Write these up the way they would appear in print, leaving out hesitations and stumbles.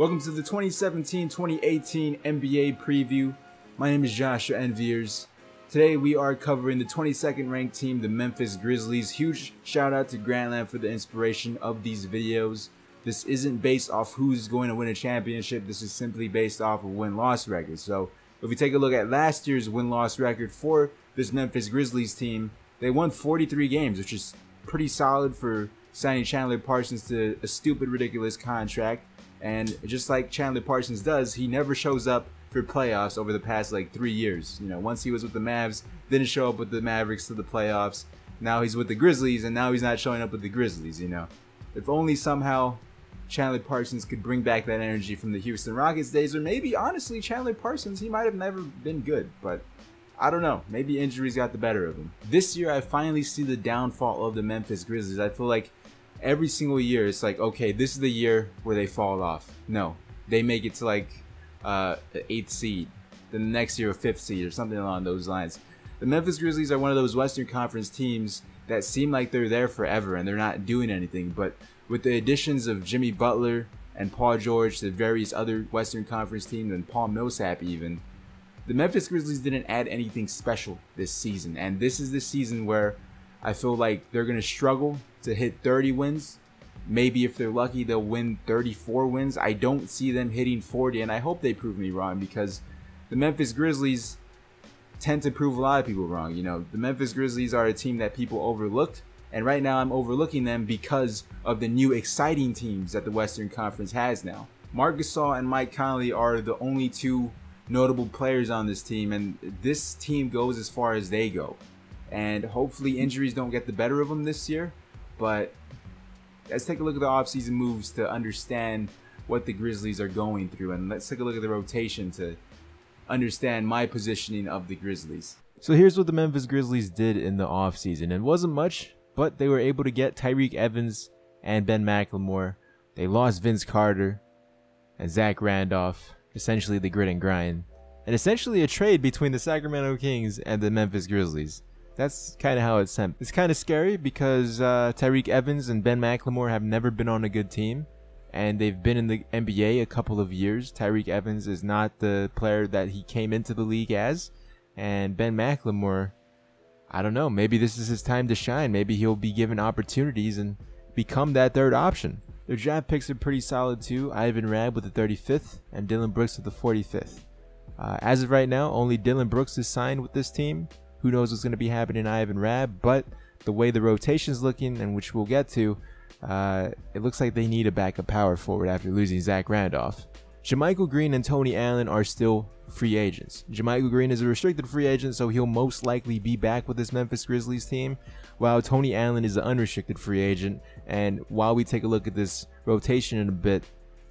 Welcome to the 2017-2018 NBA preview. My name is Joshua Enviers. Today we are covering the 22nd ranked team, the Memphis Grizzlies. Huge shout out to Grantland for the inspiration of these videos. This isn't based off who's going to win a championship. This is simply based off of win-loss record. So if we take a look at last year's win-loss record for this Memphis Grizzlies team, they won 43 games, which is pretty solid for signing Chandler Parsons to a stupid, ridiculous contract. And just like Chandler Parsons does, he never shows up for playoffs over the past like 3 years. You know, once he was with the Mavs, didn't show up with the Mavericks to the playoffs. Now he's with the Grizzlies, and now he's not showing up with the Grizzlies, you know. If only somehow Chandler Parsons could bring back that energy from the Houston Rockets days, or maybe, honestly, Chandler Parsons, he might have never been good, but I don't know. Maybe injuries got the better of him. This year, I finally see the downfall of the Memphis Grizzlies. I feel like every single year, it's like, okay, this is the year where they fall off. No, they make it to like an 8th seed. Then the next year, a 5th seed or something along those lines. The Memphis Grizzlies are one of those Western Conference teams that seem like they're there forever and they're not doing anything. But with the additions of Jimmy Butler and Paul George to various other Western Conference teams, and Paul Millsap even, the Memphis Grizzlies didn't add anything special this season. And this is the season where I feel like they're going to struggle to hit 30 wins. Maybe if they're lucky, they'll win 34 wins. I don't see them hitting 40, and I hope they prove me wrong, because the Memphis Grizzlies tend to prove a lot of people wrong. You know, the Memphis Grizzlies are a team that people overlooked, and right now I'm overlooking them because of the new exciting teams that the Western Conference has now. Marc Gasol and Mike Conley are the only two notable players on this team, and this team goes as far as they go. And hopefully injuries don't get the better of them this year. But let's take a look at the offseason moves to understand what the Grizzlies are going through. And let's take a look at the rotation to understand my positioning of the Grizzlies. So here's what the Memphis Grizzlies did in the offseason. It wasn't much, but they were able to get Tyreke Evans and Ben McLemore. They lost Vince Carter and Zach Randolph, essentially the grit and grind. And essentially a trade between the Sacramento Kings and the Memphis Grizzlies. That's kind of how it's sent. It's kind of scary because Tyreke Evans and Ben McLemore have never been on a good team, and they've been in the NBA a couple of years. Tyreke Evans is not the player that he came into the league as, and Ben McLemore, I don't know, maybe this is his time to shine. Maybe he'll be given opportunities and become that third option. Their draft picks are pretty solid too. Ivan Rabb with the 35th and Dillon Brooks with the 45th. As of right now, only Dillon Brooks is signed with this team. Who knows what's going to be happening in Ivan Rabb, but the way the rotation's looking, and which we'll get to, it looks like they need a backup power forward after losing Zach Randolph. JaMychal Green and Tony Allen are still free agents. JaMychal Green is a restricted free agent, so he'll most likely be back with this Memphis Grizzlies team, while Tony Allen is an unrestricted free agent. And while we take a look at this rotation in a bit,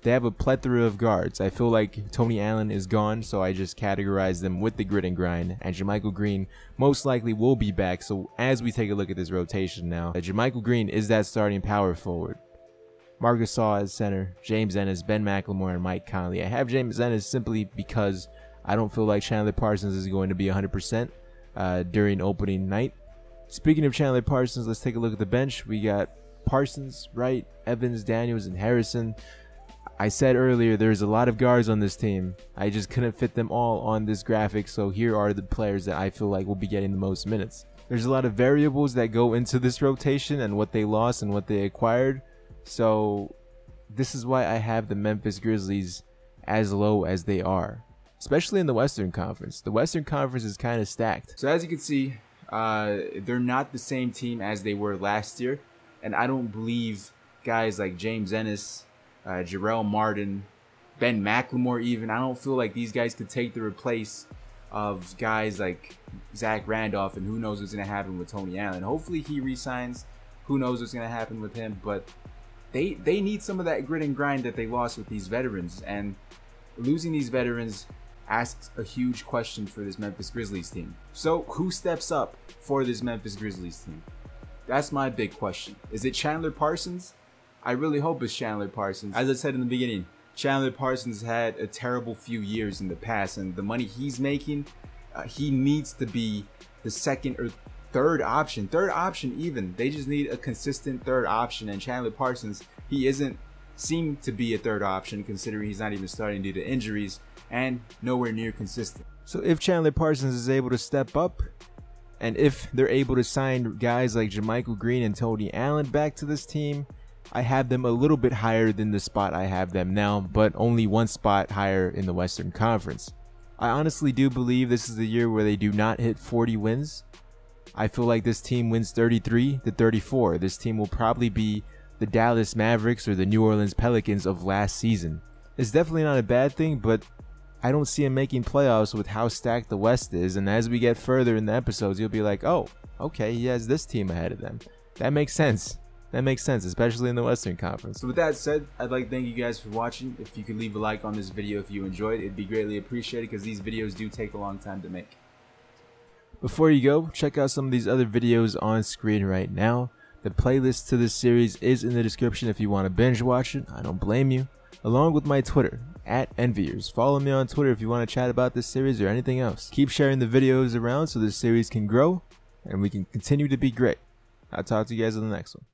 they have a plethora of guards. I feel like Tony Allen is gone, so I just categorize them with the grit and grind. And JaMychal Green most likely will be back. So as we take a look at this rotation now, JaMychal Green is that starting power forward. Marc Gasol as center, James Ennis, Ben McLemore, and Mike Conley. I have James Ennis simply because I don't feel like Chandler Parsons is going to be 100% during opening night. Speaking of Chandler Parsons, let's take a look at the bench. We got Parsons, Wright, Evans, Daniels, and Harrison. I said earlier there's a lot of guards on this team. I just couldn't fit them all on this graphic, so here are the players that I feel like will be getting the most minutes. There's a lot of variables that go into this rotation and what they lost and what they acquired, so this is why I have the Memphis Grizzlies as low as they are, especially in the Western Conference. The Western Conference is kind of stacked. So as you can see, they're not the same team as they were last year, and I don't believe guys like James Ennis, Jarrell Martin, Ben McLemore even, I don't feel like these guys could take the replace of guys like Zach Randolph, and who knows what's going to happen with Tony Allen. Hopefully he resigns. Who knows what's going to happen with him, but they need some of that grit and grind that they lost with these veterans, and losing these veterans asks a huge question for this Memphis Grizzlies team. So who steps up for this Memphis Grizzlies team? That's my big question. Is it Chandler Parsons? I really hope it's Chandler Parsons. As I said in the beginning, Chandler Parsons had a terrible few years in the past, and the money he's making, he needs to be the second or third option even. They just need a consistent third option, and Chandler Parsons, he isn't seem to be a third option considering he's not even starting due to injuries and nowhere near consistent. So if Chandler Parsons is able to step up, and if they're able to sign guys like JaMychal Green and Tony Allen back to this team, I have them a little bit higher than the spot I have them now, but only one spot higher in the Western Conference. I honestly do believe this is the year where they do not hit 40 wins. I feel like this team wins 33 to 34. This team will probably be the Dallas Mavericks or the New Orleans Pelicans of last season. It's definitely not a bad thing, but I don't see him making playoffs with how stacked the West is, and as we get further in the episodes, you'll be like, oh, okay, he has this team ahead of them. That makes sense. That makes sense, especially in the Western Conference. So with that said, I'd like to thank you guys for watching. If you could leave a like on this video if you enjoyed, it'd be greatly appreciated because these videos do take a long time to make. Before you go, check out some of these other videos on screen right now. The playlist to this series is in the description if you want to binge watch it. I don't blame you. Along with my Twitter, @Enviers. Follow me on Twitter if you want to chat about this series or anything else. Keep sharing the videos around so this series can grow and we can continue to be great. I'll talk to you guys in the next one.